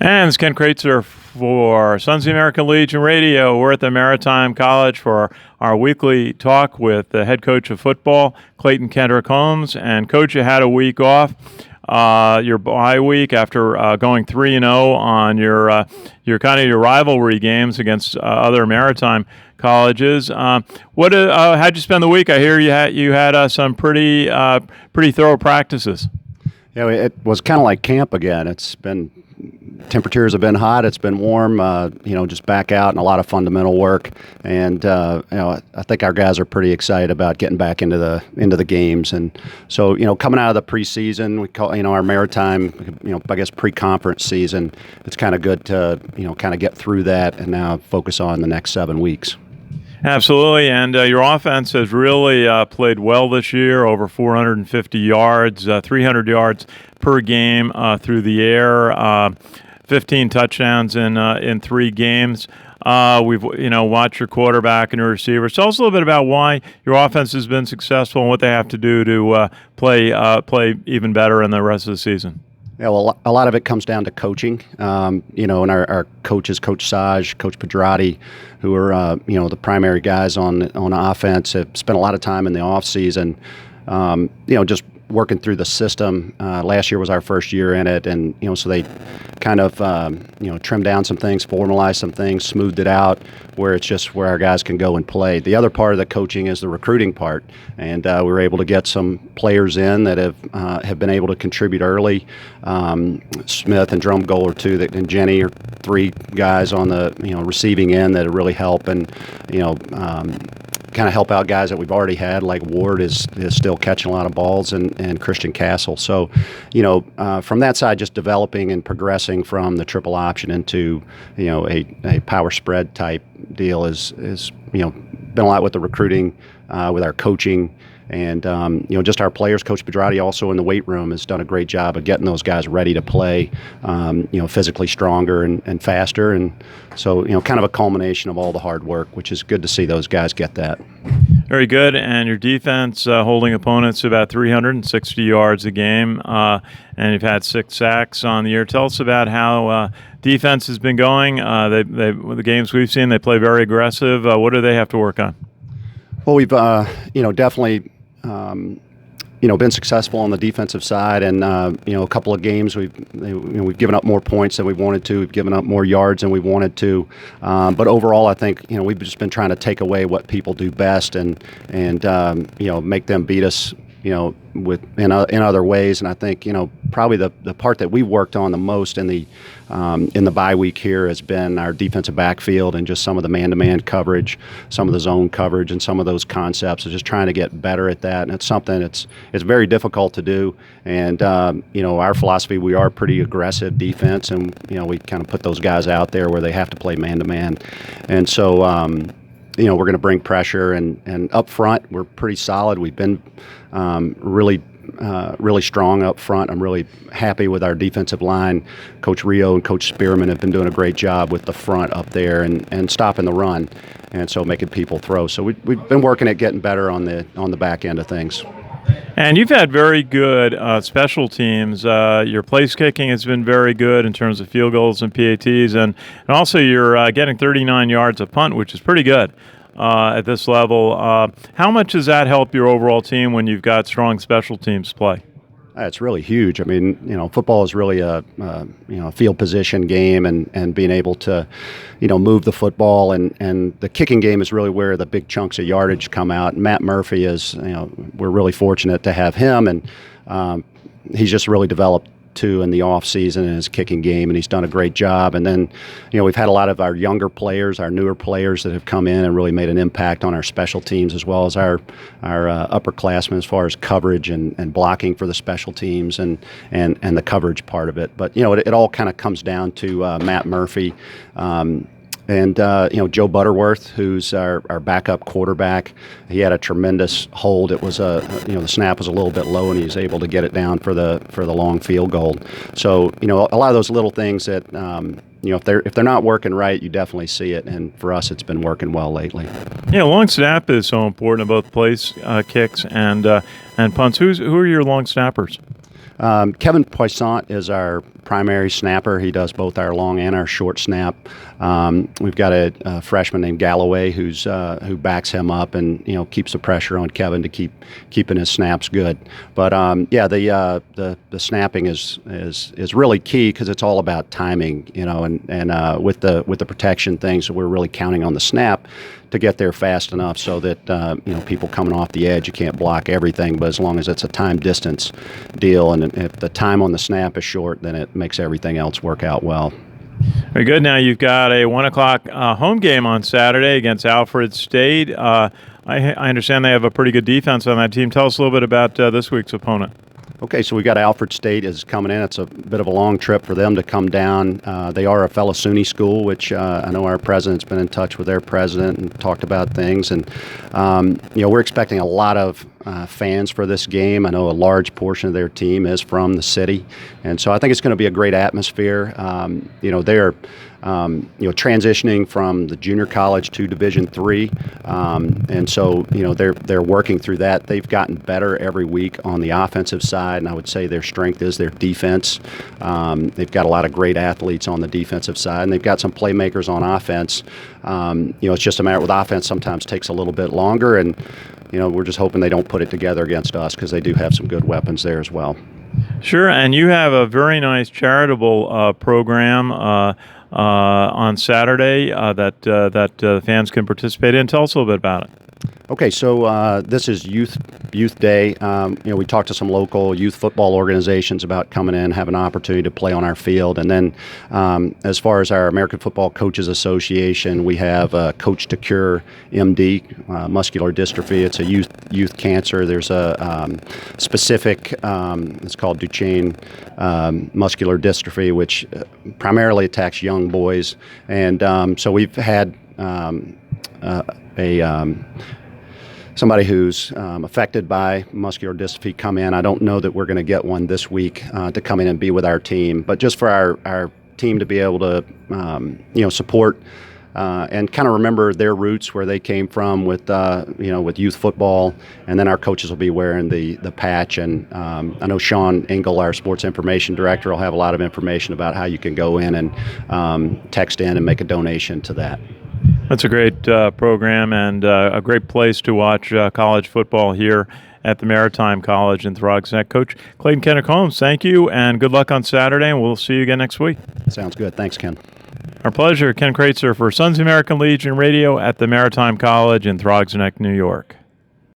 And it's Ken Kraetzer for Sons of the American Legion Radio. We're at the Maritime College for our weekly talk with the head coach of football, Clayton Kendrick-Holmes. And Coach, you had a week off, your bye week after going 3-0 on your rivalry games against other Maritime colleges. How'd you spend the week? I hear you had some pretty thorough practices. Yeah, it was kind of like camp again. Temperatures have been hot. It's been warm. Just back out and a lot of fundamental work. And I think our guys are pretty excited about getting back into the games. And so coming out of the preseason, we call our Maritime I guess pre-conference season. It's kind of good to kind of get through that and now focus on the next 7 weeks. Absolutely, and your offense has really played well this year, over 450 yards, 300 yards per game through the air, 15 touchdowns in 3 games. We've watched your quarterback and your receivers. Tell us a little bit about why your offense has been successful and what they have to do to play even better in the rest of the season. Yeah, well, a lot of it comes down to coaching. And our coaches, Coach Saj, Coach Pedrati, who are the primary guys on offense, have spent a lot of time in the off season, just working through the system. Last year was our first year in it, and so they kind of trimmed down some things, formalized some things, smoothed it out where it's just where our guys can go and play. The other part of the coaching is the recruiting part, and we were able to get some players in that have been able to contribute early. Smith and Drum Goal and Jenny are 3 guys on the receiving end that really help and kind of help out guys that we've already had, like Ward is still catching a lot of balls, and Christian Castle. So, from that side, just developing and progressing from the triple option into, a power spread type deal is been a lot with the recruiting, with our coaching. And, just our players. Coach Pedrati also in the weight room has done a great job of getting those guys ready to play, physically stronger and faster. And so, kind of a culmination of all the hard work, which is good to see those guys get that. Very good. And your defense holding opponents to about 360 yards a game, and you've had 6 sacks on the year. Tell us about how defense has been going. The games we've seen, they play very aggressive. What do they have to work on? Well, we've definitely been successful on the defensive side, and a couple of games we've given up more points than we wanted to. We've given up more yards than we wanted to. But overall, I think we've just been trying to take away what people do best and make them beat us. In other ways, and I think probably the part that we worked on the most in the bye week here has been our defensive backfield and just some of the man-to-man coverage, some of the zone coverage, and some of those concepts. Just trying to get better at that, and it's something it's very difficult to do. And our philosophy, we are pretty aggressive defense, and we kind of put those guys out there where they have to play man-to-man, and so. We're going to bring pressure, and up front, we're pretty solid. We've been really strong up front. I'm really happy with our defensive line. Coach Rio and Coach Spearman have been doing a great job with the front up there and stopping the run, and so making people throw. So we've been working at getting better on the back end of things. And you've had very good special teams. Your place kicking has been very good in terms of field goals and PATs, and also you're getting 39 yards a punt, which is pretty good at this level. How much does that help your overall team when you've got strong special teams play? It's really huge. I mean, football is really a field position game, and being able to, move the football, and the kicking game is really where the big chunks of yardage come out. And Matt Murphy is, we're really fortunate to have him, and he's just really developed too in the off season in his kicking game, and he's done a great job. And then, we've had a lot of our younger players, our newer players that have come in and really made an impact on our special teams, as well as our upperclassmen as far as coverage and blocking for the special teams and the coverage part of it. But it all kind of comes down to Matt Murphy. And Joe Butterworth, who's our backup quarterback, he had a tremendous hold. It was the snap was a little bit low, and he was able to get it down for the long field goal. So a lot of those little things that if they're not working right, you definitely see it. And for us, it's been working well lately. Yeah, long snap is so important in both place kicks and punts. Who are your long snappers? Kevin Poissant is our primary snapper. He does both our long and our short snap. We've got a freshman named Galloway who backs him up and keeps the pressure on Kevin to keeping his snaps good. But the snapping is really key because it's all about timing, and with the protection things, we're really counting on the snap to get there fast enough so that people coming off the edge, you can't block everything, but as long as it's a time distance deal, and if the time on the snap is short, then it makes everything else work out well. Very good. Now you've got a 1 o'clock home game on Saturday against Alfred State. I understand they have a pretty good defense on that team. Tell us a little bit about this week's opponent. Okay, so we got Alfred State is coming in. It's a bit of a long trip for them to come down. They are a fellow SUNY school, which I know our president's been in touch with their president and talked about things. And, we're expecting a lot of fans for this game. I know a large portion of their team is from the city. And so I think it's going to be a great atmosphere. They're transitioning from the junior college to Division III, and so they're working through that. They've gotten better every week on the offensive side, and I would say their strength is their defense. They've got a lot of great athletes on the defensive side, and they've got some playmakers on offense. It's just a matter with offense sometimes takes a little bit longer, and we're just hoping they don't put it together against us because they do have some good weapons there as well. Sure, and you have a very nice charitable program on Saturday that fans can participate in. Tell us a little bit about it. Okay, so this is Youth Day. We talked to some local youth football organizations about coming in, having an opportunity to play on our field. And then as far as our American Football Coaches Association, we have Coach to Cure MD, muscular dystrophy. It's a youth cancer. There's a specific, it's called Duchenne muscular dystrophy, which primarily attacks young boys. And so we've had somebody who's affected by muscular dystrophy come in. I don't know that we're going to get one this week to come in and be with our team, but just for our team to be able to support and kind of remember their roots, where they came from with youth football, and then our coaches will be wearing the patch. And I know Sean Engel, our sports information director, will have a lot of information about how you can go in and text in and make a donation to that. That's a great program and a great place to watch college football here at the Maritime College in Throgs Neck. Coach Clayton Kendrick-Holmes, thank you, and good luck on Saturday, and we'll see you again next week. Sounds good. Thanks, Ken. Our pleasure. Ken Kraetzer for Sons of the American Legion Radio at the Maritime College in Throgs Neck, New York.